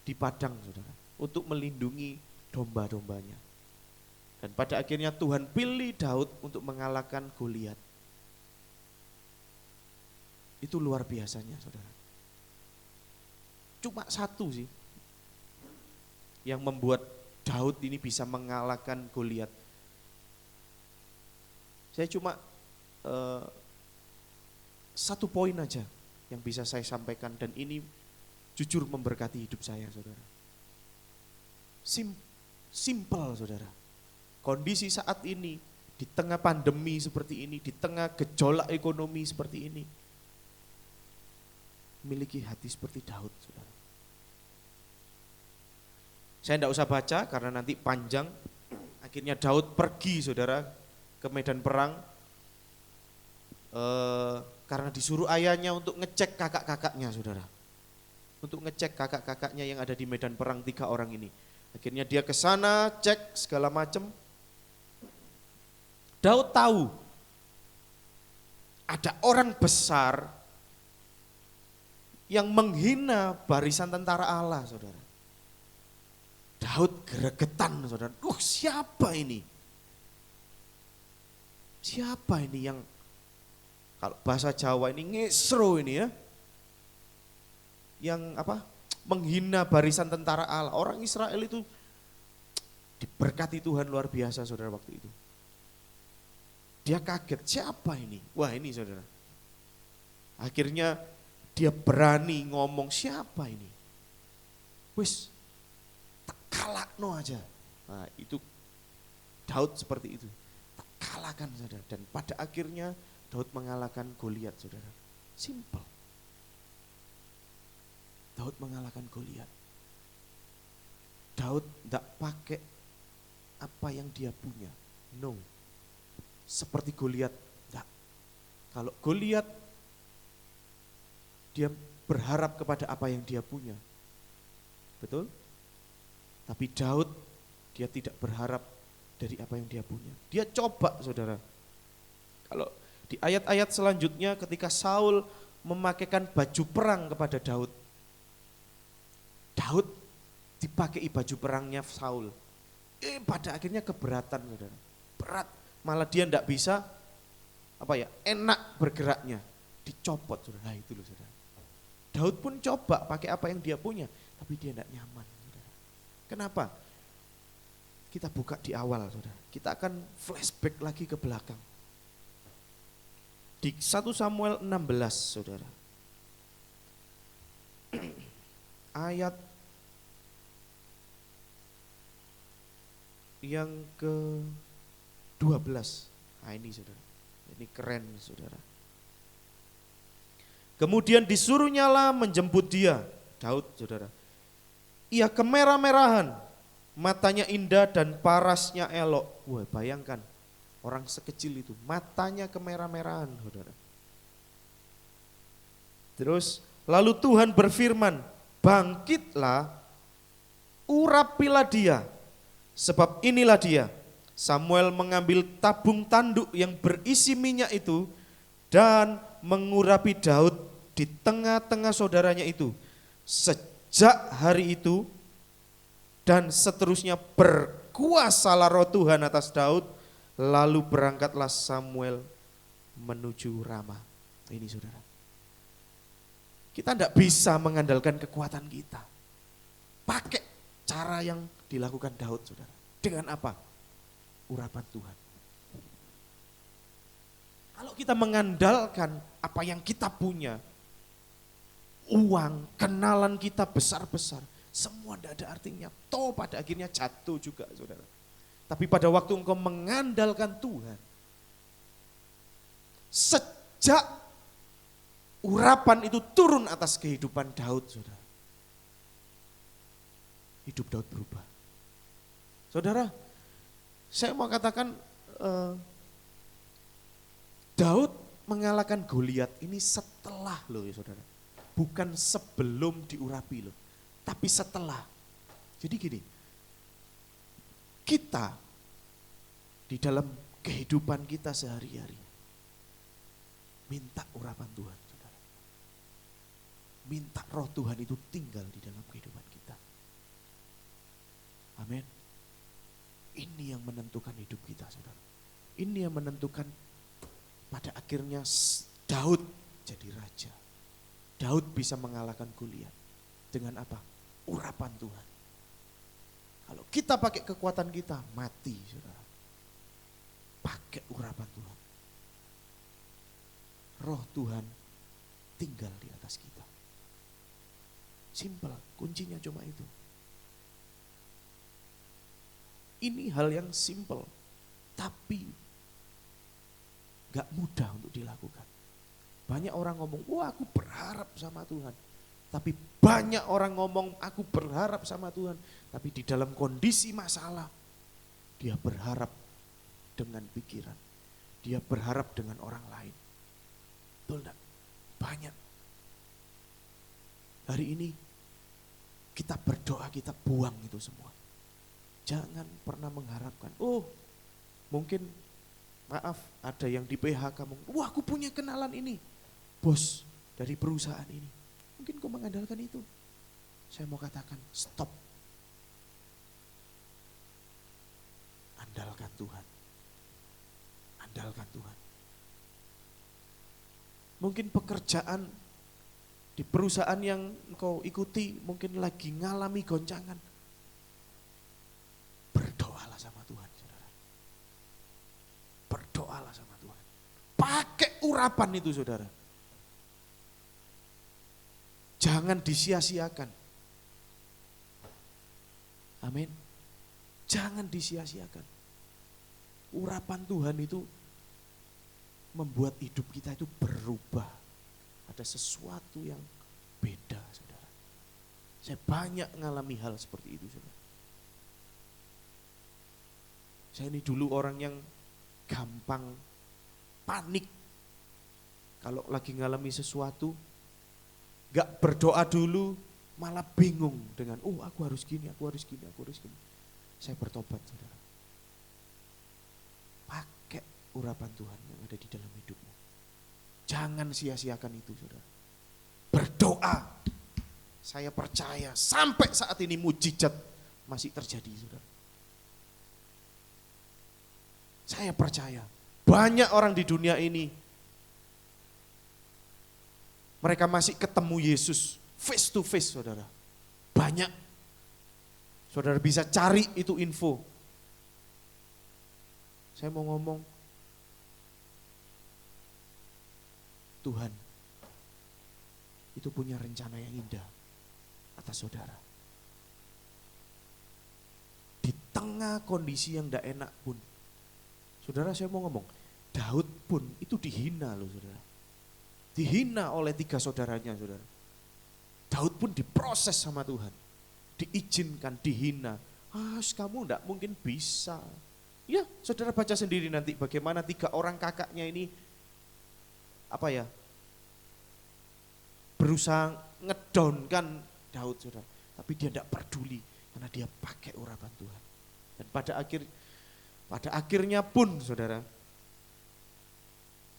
di padang, saudara, untuk melindungi domba-dombanya. Dan pada akhirnya Tuhan pilih Daud untuk mengalahkan Goliat. Itu luar biasanya, saudara. Cuma satu sih yang membuat Daud ini bisa mengalahkan Goliat. Saya cuma satu poin aja yang bisa saya sampaikan, dan ini jujur memberkati hidup saya, saudara. Simple, saudara. Kondisi saat ini, di tengah pandemi seperti ini, di tengah gejolak ekonomi seperti ini, memiliki hati seperti Daud, saudara. Saya tidak usah baca karena nanti panjang. Akhirnya Daud pergi, saudara, ke medan perang karena disuruh ayahnya untuk ngecek kakak-kakaknya, saudara. Untuk ngecek kakak-kakaknya yang ada di medan perang 3 orang ini. Akhirnya dia ke sana, cek segala macam. Daud tahu ada orang besar yang menghina barisan tentara Allah, saudara. Daud gregetan, saudara. Siapa ini? Siapa ini yang, kalau bahasa Jawa ini ngesro ini ya, yang menghina barisan tentara Allah. Orang Israel itu diberkati Tuhan luar biasa, saudara, waktu itu. Dia kaget, siapa ini? Wah, ini, saudara. Akhirnya dia berani ngomong, siapa ini? Wis, tak kalahno aja. Nah, itu Daud seperti itu. Tak kalahkan, saudara. Dan pada akhirnya Daud mengalahkan Goliat, saudara. Simple. Daud mengalahkan Goliat. Daud tidak pakai apa yang dia punya. No. Seperti Goliat, enggak. Kalau Goliat dia berharap kepada apa yang dia punya. Betul? Tapi Daud dia tidak berharap dari apa yang dia punya. Dia coba, saudara. Kalau di ayat-ayat selanjutnya ketika Saul memakaikan baju perang kepada Daud, Daud dipakai baju perangnya Saul. Pada akhirnya keberatan, saudara. Berat, malah dia tidak bisa enak bergeraknya. Dicopot, saudara. Nah, itu loh, saudara. Daud pun coba pakai apa yang dia punya, tapi dia tidak nyaman, saudara. Kenapa? Kita buka di awal, saudara. Kita akan flashback lagi ke belakang. Di 1 Samuel 16, saudara. Ayat yang ke-12. Nah, ini, saudara. Ini keren, saudara. Kemudian disuruh nyala menjemput dia, Daud, saudara. Ia kemerah-merahan, matanya indah dan parasnya elok. Wah, bayangkan, orang sekecil itu, matanya kemerah-merahan, saudara. Terus, lalu Tuhan berfirman, bangkitlah, urapilah dia, sebab inilah dia. Samuel mengambil tabung tanduk yang berisi minyak itu dan mengurapi Daud di tengah-tengah saudaranya itu. Sejak hari itu dan seterusnya berkuasalah roh Tuhan atas Daud, lalu berangkatlah Samuel menuju Rama. Ini, saudara. Kita tidak bisa mengandalkan kekuatan kita. Pakai cara yang dilakukan Daud, saudara. Dengan apa? Urapan Tuhan. Kalau kita mengandalkan apa yang kita punya, uang, kenalan kita besar-besar, semua tidak ada artinya. Toh pada akhirnya jatuh juga, saudara. Tapi pada waktu engkau mengandalkan Tuhan, sejak urapan itu turun atas kehidupan Daud, saudara, hidup Daud berubah. Saudara, saya mau katakan Daud mengalahkan Goliat ini setelah loh, ya saudara. Bukan sebelum diurapi loh, tapi setelah. Jadi gini, kita di dalam kehidupan kita sehari-hari minta urapan Tuhan, saudara. Minta roh Tuhan itu tinggal di dalam kehidupan kita. Amin. Ini yang menentukan hidup kita, saudara. Ini yang menentukan pada akhirnya Daud jadi raja. Daud bisa mengalahkan Goliat. Dengan apa? Urapan Tuhan. Kalau kita pakai kekuatan kita, mati, saudara. Pakai urapan Tuhan. Roh Tuhan tinggal di atas kita. Simple, kuncinya cuma itu. Ini hal yang simple, tapi gak mudah untuk dilakukan. Banyak orang ngomong, wah aku berharap sama Tuhan. Tapi banyak orang ngomong, aku berharap sama Tuhan. Tapi di dalam kondisi masalah, dia berharap dengan pikiran. Dia berharap dengan orang lain. Betul enggak? Banyak. Hari ini kita berdoa, kita buang itu semua. Jangan pernah mengharapkan, oh mungkin maaf ada yang di PHK, wah aku punya kenalan ini, bos dari perusahaan ini. Mungkin kau mengandalkan itu. Saya mau katakan stop. Andalkan Tuhan. Andalkan Tuhan. Mungkin pekerjaan di perusahaan yang engkau ikuti mungkin lagi ngalami goncangan. Berdoalah sama Tuhan, saudara. Berdoalah sama Tuhan. Pakai urapan itu, saudara. Jangan disia-siakan. Amin. Jangan disia-siakan. Urapan Tuhan itu membuat hidup kita itu berubah. Ada sesuatu yang beda, saudara. Saya banyak mengalami hal seperti itu, saudara. Saya ini dulu orang yang gampang panik. Kalau lagi ngalami sesuatu, gak berdoa dulu, malah bingung dengan, oh aku harus gini, aku harus gini, aku harus gini. Saya bertobat, saudara. Pakai urapan Tuhan yang ada di dalam hidupmu. Jangan sia-siakan itu, saudara. Berdoa. Saya percaya sampai saat ini mujizat masih terjadi, saudara. Saya percaya banyak orang di dunia ini mereka masih ketemu Yesus face to face, saudara. Banyak. Saudara bisa cari itu info. Saya mau ngomong, Tuhan itu punya rencana yang indah atas saudara. Di tengah kondisi yang tidak enak pun, saudara saya mau ngomong, Daud pun itu dihina loh, saudara. Dihina oleh 3 saudaranya, saudara. Daud pun diproses sama Tuhan. Diizinkan, dihina. Kamu enggak mungkin bisa. Ya, saudara baca sendiri nanti bagaimana 3 orang kakaknya ini berusaha ngedownkan Daud, saudara. Tapi dia enggak peduli karena dia pakai urapan Tuhan. Dan pada akhirnya pun, saudara,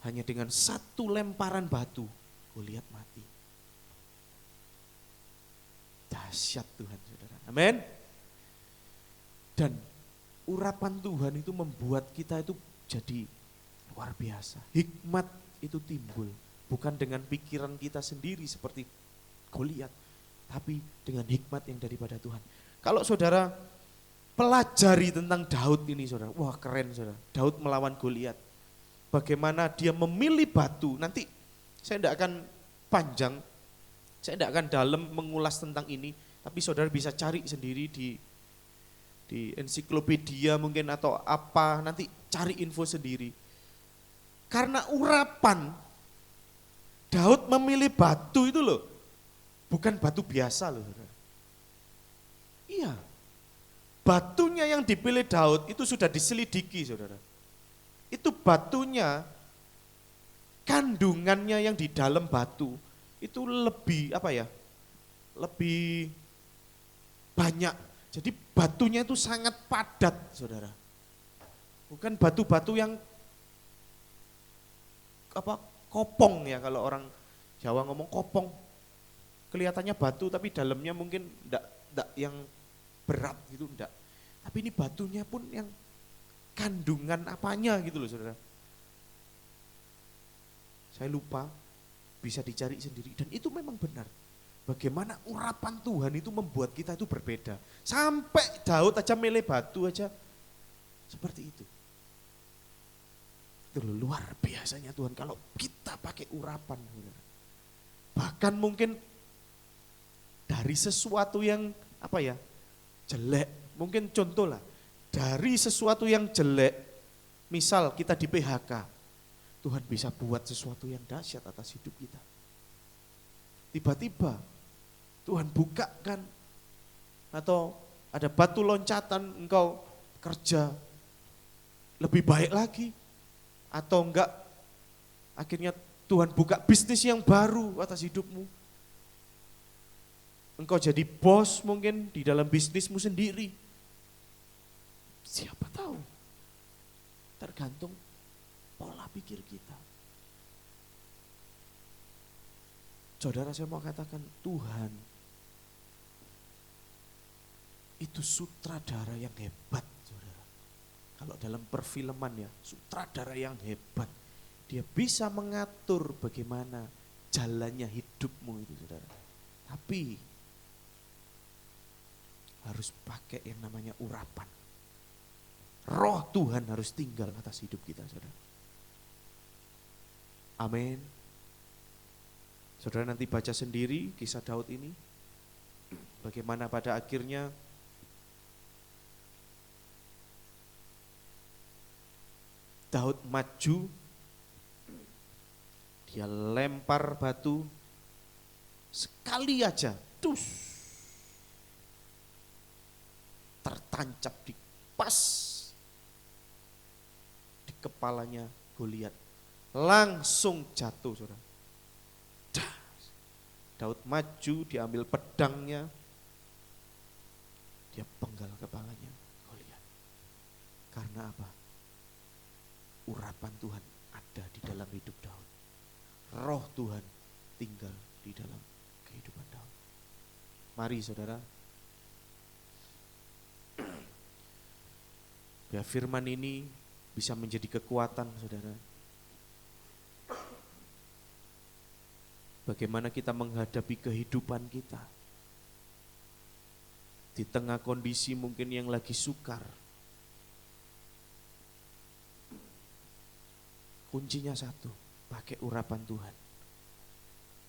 hanya dengan 1 lemparan batu, Goliat mati. Dahsyat Tuhan, saudara. Amin. Dan urapan Tuhan itu membuat kita itu jadi luar biasa. Hikmat itu timbul, bukan dengan pikiran kita sendiri seperti Goliat, tapi dengan hikmat yang daripada Tuhan. Kalau saudara pelajari tentang Daud ini, saudara, wah keren, saudara. Daud melawan Goliat. Bagaimana dia memilih batu. Nanti saya tidak akan panjang, saya tidak akan dalam mengulas tentang ini, tapi saudara bisa cari sendiri di ensiklopedia mungkin atau apa, nanti cari info sendiri. Karena urapan Daud memilih batu itu loh, bukan batu biasa loh, saudara. Iya, batunya yang dipilih Daud itu sudah diselidiki, saudara. Itu batunya, kandungannya yang di dalam batu itu lebih lebih banyak. Jadi batunya itu sangat padat, saudara. Bukan batu-batu yang kopong ya, kalau orang Jawa ngomong kopong. Kelihatannya batu tapi dalamnya mungkin enggak yang berat gitu, enggak. Tapi ini batunya pun yang kandungan apanya gitu loh, saudara. Saya lupa, bisa dicari sendiri. Dan itu memang benar. Bagaimana urapan Tuhan itu membuat kita itu berbeda. Sampai Daud aja milih batu aja seperti itu. Itu loh, luar biasanya Tuhan kalau kita pakai urapan. Saudara. Bahkan mungkin dari sesuatu yang jelek. Mungkin contoh lah. Dari sesuatu yang jelek, misal kita di PHK, Tuhan bisa buat sesuatu yang dahsyat atas hidup kita. Tiba-tiba Tuhan bukakan atau ada batu loncatan, engkau kerja lebih baik lagi. Atau enggak, akhirnya Tuhan buka bisnis yang baru atas hidupmu. Engkau jadi bos mungkin di dalam bisnismu sendiri. Siapa tahu, tergantung pola pikir kita. Saudara, saya mau katakan Tuhan itu sutradara yang hebat, saudara. Kalau dalam perfilman ya, sutradara yang hebat. Dia bisa mengatur bagaimana jalannya hidupmu itu, saudara. Tapi harus pakai yang namanya urapan. Roh Tuhan harus tinggal atas hidup kita, saudara. Amin. Saudara nanti baca sendiri kisah Daud ini. Bagaimana pada akhirnya Daud maju, dia lempar batu, sekali aja, tertancap di pas di kepalanya Goliat, langsung jatuh, saudara. Daud maju, diambil pedangnya, dia penggal kepalanya Goliat. Karena apa? Urapan Tuhan ada di dalam hidup Daud. Roh Tuhan tinggal di dalam kehidupan Daud. Mari saudara, biar firman ini bisa menjadi kekuatan saudara. Bagaimana kita menghadapi kehidupan kita di tengah kondisi mungkin yang lagi sukar. Kuncinya satu, pakai urapan Tuhan.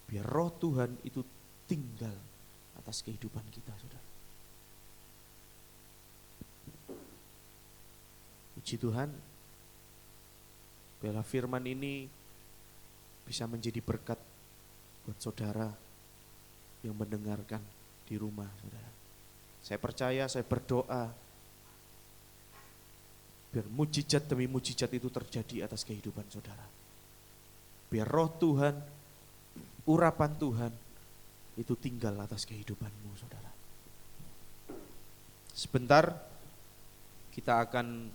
Biar roh Tuhan itu tinggal atas kehidupan kita, saudara. Puji Tuhan, biarlah firman ini bisa menjadi berkat buat saudara yang mendengarkan di rumah, saudara. Saya percaya, saya berdoa, biar mujizat demi mujizat itu terjadi atas kehidupan saudara. Biar roh Tuhan, urapan Tuhan itu tinggal atas kehidupanmu, saudara. Sebentar kita akan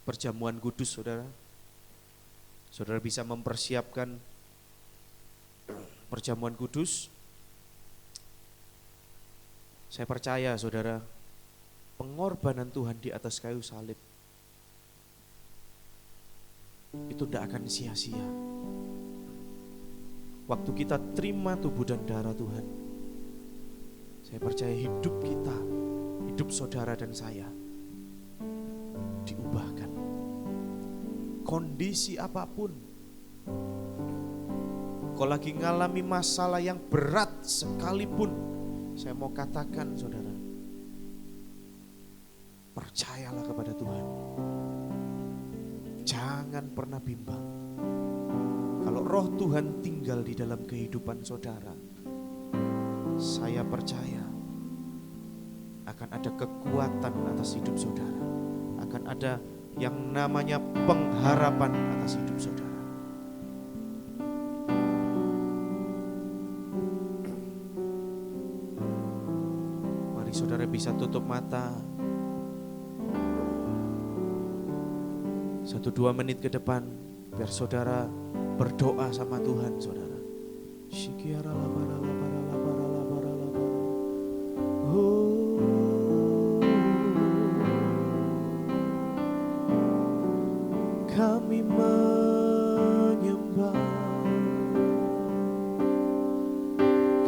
perjamuan kudus, saudara. Saudara bisa mempersiapkan perjamuan kudus. Saya percaya saudara, pengorbanan Tuhan di atas kayu salib itu tidak akan sia-sia. Waktu kita terima tubuh dan darah Tuhan, saya percaya hidup kita, hidup saudara dan saya diubahkan. Kondisi apapun, kau lagi ngalami masalah yang berat sekalipun, saya mau katakan saudara, percayalah kepada Tuhan. Jangan pernah bimbang. Kalau roh Tuhan tinggal di dalam kehidupan saudara, saya percaya akan ada kekuatan atas hidup saudara. Akan ada yang namanya pengharapan atas hidup saudara. Mari saudara bisa tutup mata 1-2 menit ke depan, biar saudara berdoa sama Tuhan, saudara. Kami menyembah,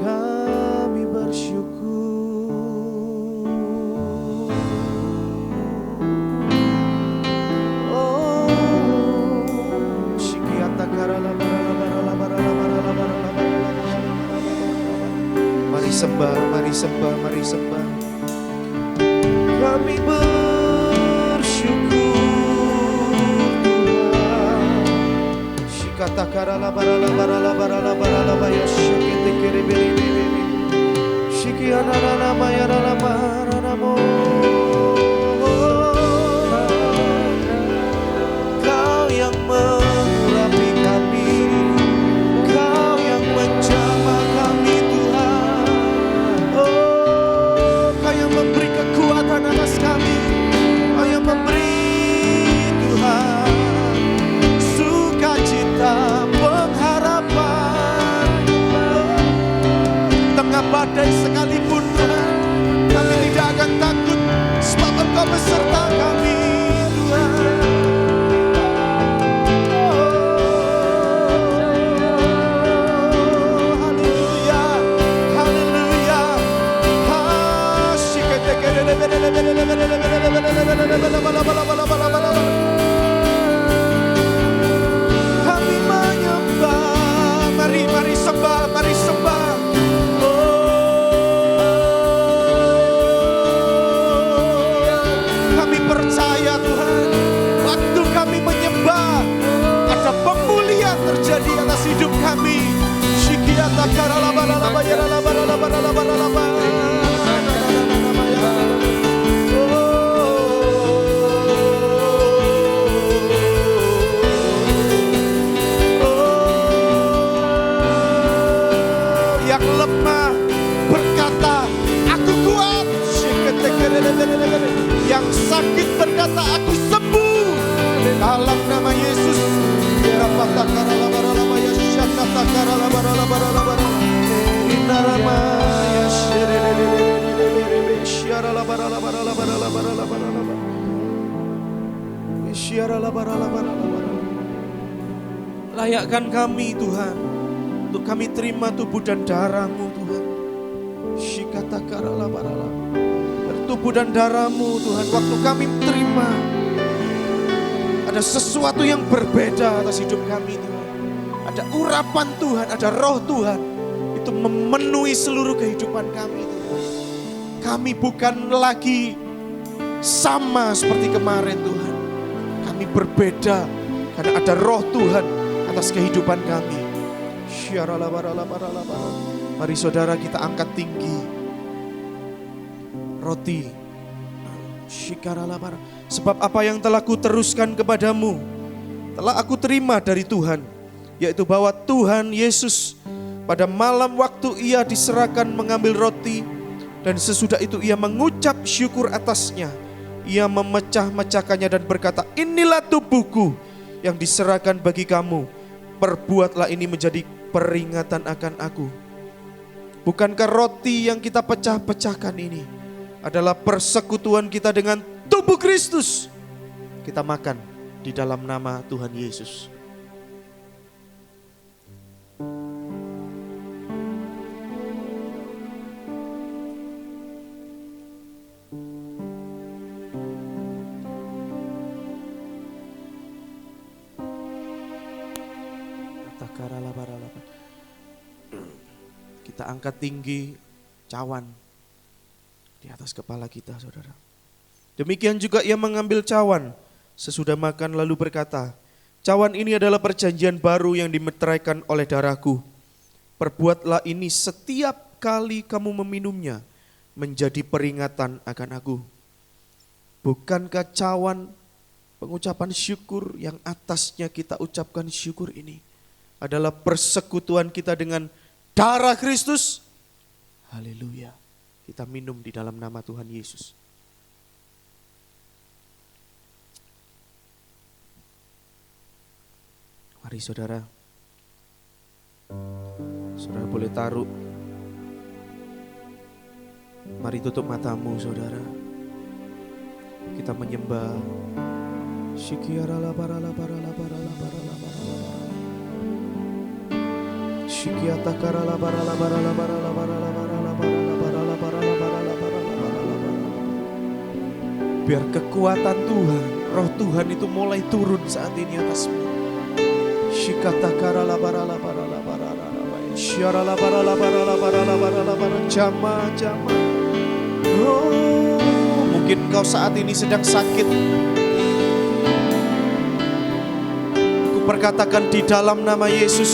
kami bersyukur. Oh, shikiata karala barala barala barala barala barala barala. Mari sembah, mari sembah, mari sembah. Kami bersyukur. Kau yang mengurapi kami, Kau yang menjamah kami Tuhan. Oh, Kau yang memberi kekuatan atas kami, Kau yang memberi Tuhan sukacita, pengharapan. Tengah badai sekalipun Tuhan, kami tidak akan takut, sebab Engkau beserta kami Tuhan. Haleluya, haleluya. Kami menyembah, mari sembah, mari sembah. Percaya Tuhan, waktu kami menyembah, ada pemulihan terjadi atas hidup kami. Yang lemah berkata, aku kuat. Yang sakit berkata, aku sembuh dalam nama Yesus. Layakkan kami Tuhan, untuk kami terima tubuh dan darah-Mu Tuhan. Tubuh dan darah-Mu Tuhan, waktu kami terima, ada sesuatu yang berbeda atas hidup kami Tuhan. Ada urapan Tuhan, ada roh Tuhan, itu memenuhi seluruh kehidupan kami Tuhan. Kami bukan lagi sama seperti kemarin Tuhan. Kami berbeda karena ada roh Tuhan atas kehidupan kami. Mari saudara kita angkat tinggi roti. Sebab apa yang telah kuteruskan kepadamu telah aku terima dari Tuhan, yaitu bahwa Tuhan Yesus pada malam waktu ia diserahkan mengambil roti, dan sesudah itu ia mengucap syukur atasnya. Ia memecah-mecahkannya dan berkata, inilah tubuhku yang diserahkan bagi kamu. Perbuatlah ini menjadi peringatan akan aku. Bukankah roti yang kita pecah-pecahkan ini adalah persekutuan kita dengan tubuh Kristus? Kita makan di dalam nama Tuhan Yesus. Kita angkat tinggi cawan di atas kepala kita, saudara. Demikian juga ia mengambil cawan sesudah makan lalu berkata, cawan ini adalah perjanjian baru yang dimeteraikan oleh darahku. Perbuatlah ini setiap kali kamu meminumnya menjadi peringatan akan aku. Bukankah cawan pengucapan syukur yang atasnya kita ucapkan syukur ini adalah persekutuan kita dengan darah Kristus? Haleluya. Kita minum di dalam nama Tuhan Yesus. Mari saudara. Saudara boleh taruh. Mari tutup matamu saudara. Kita menyembah. Shikiarala barala barala barala barala barala. Shikiata karala barala barala barala barala barala barala barala barala barala barala barala. Biar kekuatan Tuhan, roh Tuhan itu mulai turun saat ini atasmu. Shikata karala barala barala barala barala. Shiarala barala barala barala barala barala. Jama jama. Oh, mungkin kau saat ini sedang sakit. perkatakan di dalam nama Yesus,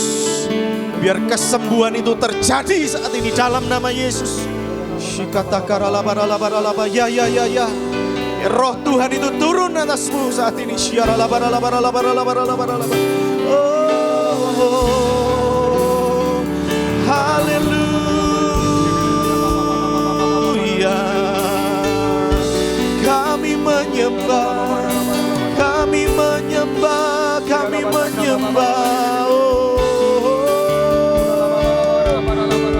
biar kesembuhan itu terjadi saat ini dalam nama Yesus. Ya. Roh Tuhan itu turun atasmu saat ini. Oh, haleluya. Kami menyembah, kami menyembah, kami menyembah.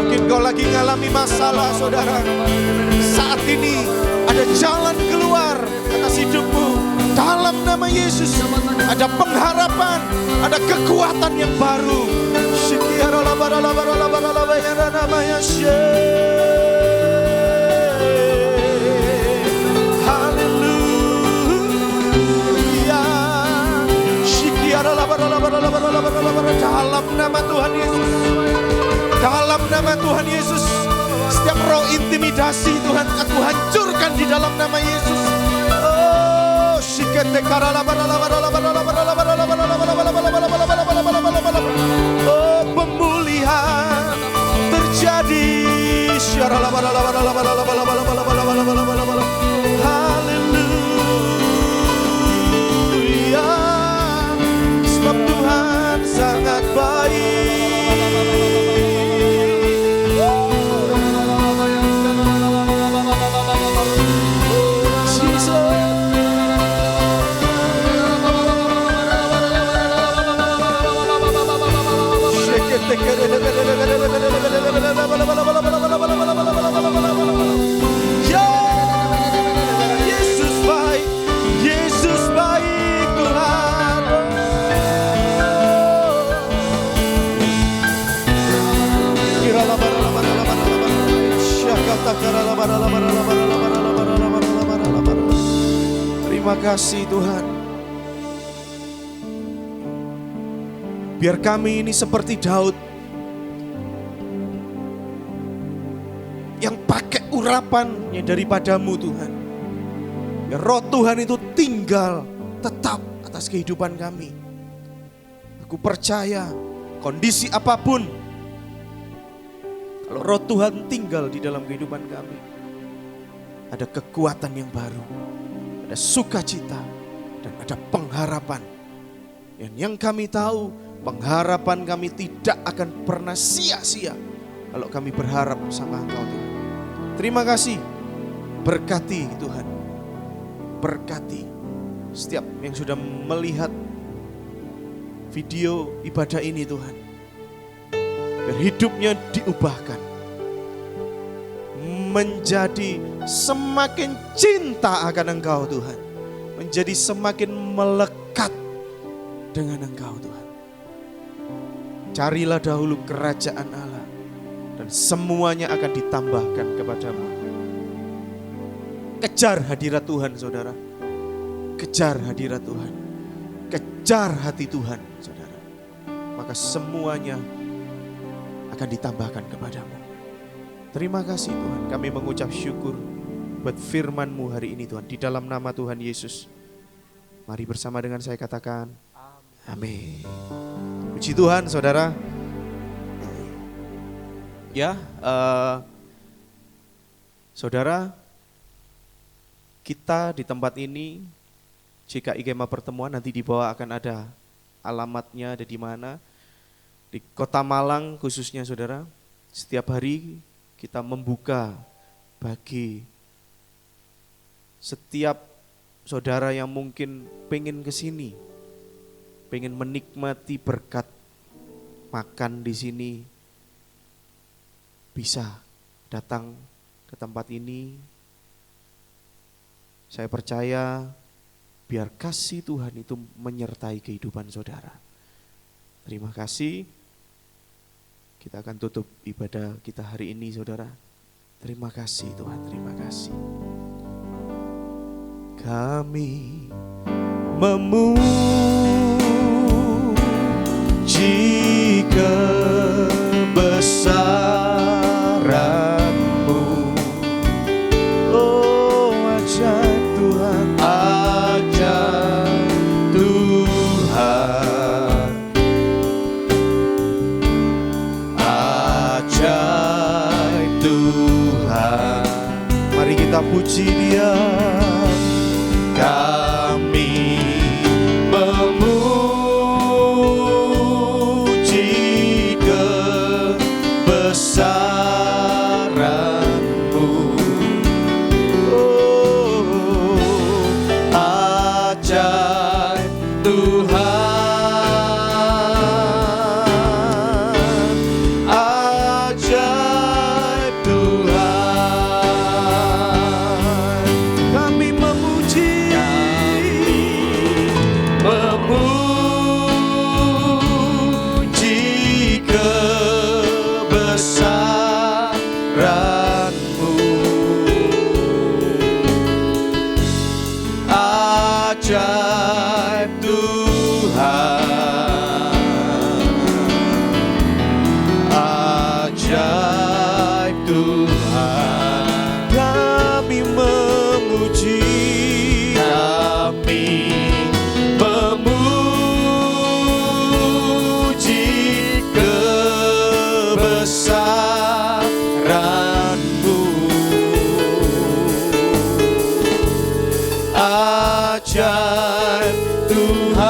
Mungkin kau lagi ngalami masalah, saudara. Saat ini ada jalan keluar atas hidupmu. Dalam nama Yesus ada pengharapan, ada kekuatan yang baru. Dalam nama Tuhan Yesus, dalam nama Tuhan Yesus, setiap roh intimidasi Tuhan aku hancurkan di dalam nama Yesus. Oh, pemulihan terjadi. Haleluya, sebab Tuhan sangat baik. Yesus baik, Yesus baik Tuhan. Terima kasih Tuhan. Biar kami ini seperti Daud yang pakai urapannya daripadamu Tuhan. Ya, roh Tuhan itu tinggal tetap atas kehidupan kami. Aku percaya kondisi apapun, kalau roh Tuhan tinggal di dalam kehidupan kami, ada kekuatan yang baru, ada sukacita, dan ada pengharapan. Dan yang kami tahu, pengharapan kami tidak akan pernah sia-sia kalau kami berharap sama Engkau Tuhan. Terima kasih, berkati Tuhan, berkati setiap yang sudah melihat video ibadah ini Tuhan. Biar hidupnya diubahkan, menjadi semakin cinta akan Engkau Tuhan, menjadi semakin melekat dengan Engkau Tuhan. Carilah dahulu kerajaan Allah, dan semuanya akan ditambahkan kepadamu. Kejar hadirat Tuhan saudara. Kejar hadirat Tuhan. Kejar hati Tuhan saudara. Maka semuanya akan ditambahkan kepadamu. Terima kasih Tuhan. Kami mengucap syukur buat firman-Mu hari ini Tuhan. Di dalam nama Tuhan Yesus. Mari bersama dengan saya katakan amin. Puji Tuhan saudara. Ya, saudara, kita di tempat ini, jika Igema pertemuan nanti di bawah akan ada alamatnya, ada di mana. Di Kota Malang khususnya saudara, setiap hari kita membuka bagi setiap saudara yang mungkin pengen ke sini, pengen menikmati berkat makan di sini. Bisa datang ke tempat ini. Saya percaya biar kasih Tuhan itu menyertai kehidupan saudara. Terima kasih. Kita akan tutup ibadah kita hari ini saudara. Terima kasih Tuhan, terima kasih. Kami memuji kebesaran-Mu. Oh ajaib Tuhan, ajaib Tuhan. kita puji Dia. Kami memuji kebesaran-Mu. Oh, ajaib Tuhan, ajaib Tuhan. Kami memuji kebesaran-Mu. Ajaib Tuhan, ajaib Tuhan. Kami memuji, kami memuji kebesaran-Mu. Ajaib Tuhan,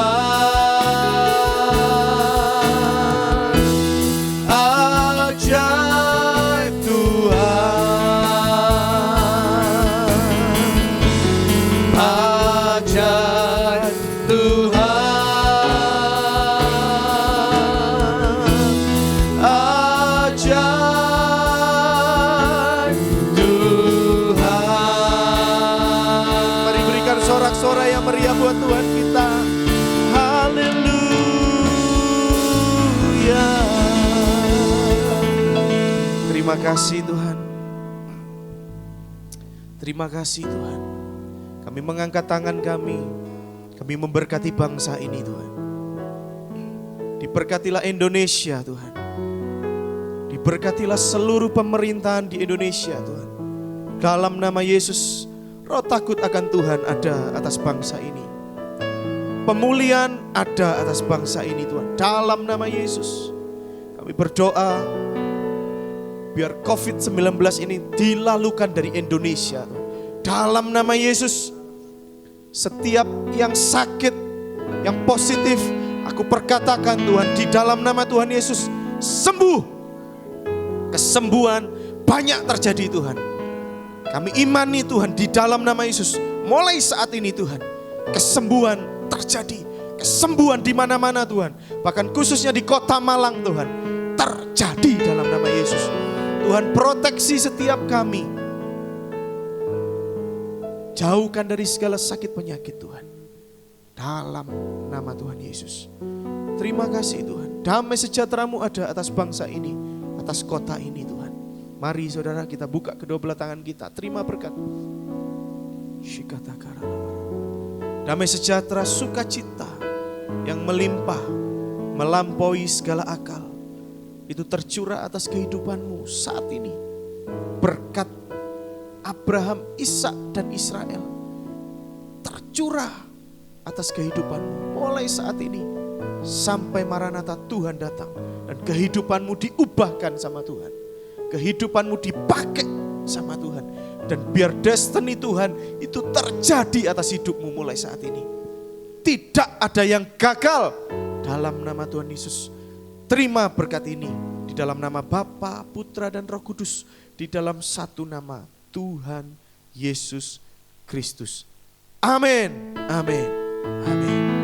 ajaib Tuhan, ajaib Tuhan, ajaib Tuhan. Mari berikan sorak-sorai yang meriah buat Tuhan kita. Haleluya. Terima kasih Tuhan. Terima kasih Tuhan. Kami mengangkat tangan kami. Kami memberkati bangsa ini Tuhan. Diberkatilah Indonesia Tuhan. Diberkatilah seluruh pemerintahan di Indonesia Tuhan. Dalam nama Yesus, roh takut akan Tuhan ada atas bangsa ini. Pemulihan ada atas bangsa ini Tuhan. Dalam nama Yesus, kami berdoa biar COVID-19 ini dilalukan dari Indonesia Tuhan. Dalam nama Yesus, setiap yang sakit, yang positif, aku perkatakan Tuhan, di dalam nama Tuhan Yesus, sembuh. Kesembuhan banyak terjadi Tuhan. Kami imani Tuhan, di dalam nama Yesus, mulai saat ini Tuhan, kesembuhan terjadi. Kesembuhan di mana-mana Tuhan. Bahkan khususnya di kota Malang Tuhan, terjadi dalam nama Yesus. Tuhan, proteksi setiap kami. Jauhkan dari segala sakit penyakit Tuhan. Dalam nama Tuhan Yesus. Terima kasih Tuhan. Damai sejahtera-Mu ada atas bangsa ini, atas kota ini Tuhan. Mari saudara kita buka kedua belah tangan kita. Terima berkat. Damai sejahtera, sukacita yang melimpah, melampaui segala akal. Itu tercurah atas kehidupan-Mu saat ini. Berkat Abraham, Ishak dan Israel tercurah atas kehidupan-Mu mulai saat ini sampai Maranatha Tuhan datang dan kehidupan-Mu diubahkan sama Tuhan. Kehidupan-Mu dipakai sama Tuhan dan biar destiny Tuhan itu terjadi atas hidup-Mu mulai saat ini. Tidak ada yang gagal dalam nama Tuhan Yesus. Terima berkat ini di dalam nama Bapa, Putra dan Roh Kudus, di dalam satu nama Tuhan Yesus Kristus. Amin. Amin. Amin.